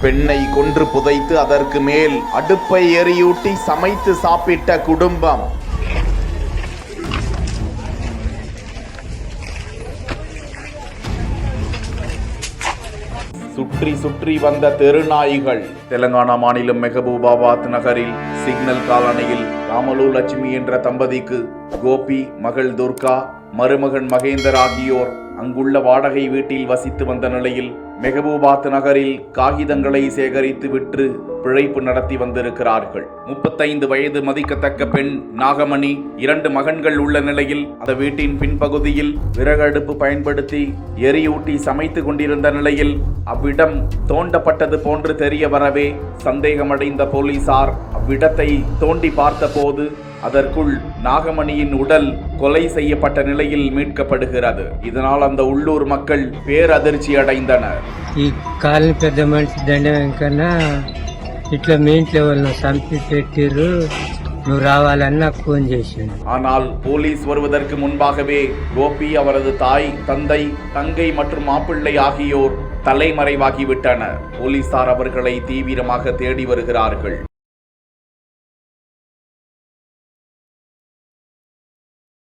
பெண்ணை கொன்று புதைத்து அதற்கு மேல் அடுப்பை எரியூட்டி சமைத்து சாப்பிட்ட குடும்பம். சுற்றி சுற்றி வந்த தெருநாய்கள். தெலங்கானா மாநிலம் மெஹபூபாபாத் நகரில் சிக்னல் காலனியில் ராமலு லட்சுமி என்ற தம்பதிக்கு கோபி, மகள் துர்கா, மருமகன் மகேந்தர் ஆகியோர் அங்குள்ள வாடகை வீட்டில் வசித்து வந்த நிலையில் மெஹபூபாத் நகரில் காகிதங்களை சேகரித்து விற்று பிழைப்பு நடத்தி வந்திருக்கிறார்கள். 35 வயது மதிக்கத்தக்க பெண் நாகமணி 2 மகன்கள் உள்ள நிலையில் அந்த வீட்டின் பின்பகுதியில் விறகடுப்பு பயன்படுத்தி எரியூட்டி சமைத்து கொண்டிருந்த நிலையில் அவ்விடம் தோண்டப்பட்டது போன்று தெரிய வரவே சந்தேகமடைந்த போலீசார் அவ்விடத்தை தோண்டி பார்த்தபோது அதற்குள் நாகமணியின் உடல் கொலை செய்யப்பட்ட நிலையில் மீட்கப்படுகிறது. இதனால் அந்த உள்ளூர் மக்கள் பேரதிர்ச்சி அடைந்தனர். ఈ కాలనీ పెద్ద మనిషి దండ వెంకన్న ఇట్లా మీ ఇంట్లో వాళ్ళని చంపి పెట్టిర్రు, నువ్వు రావాలని నాకు ఫోన్ చేసిండు. ஆனால் போலீஸ் வருவதற்கு முன்பாகவே கோபி, அவரது தாய், தந்தை, தங்கை மற்றும் மாப்பிள்ளை ஆகியோர் தலைமறைவாகிவிட்டனர். போலீசார் அவர்களை தீவிரமாக தேடி வருகிறார்கள்.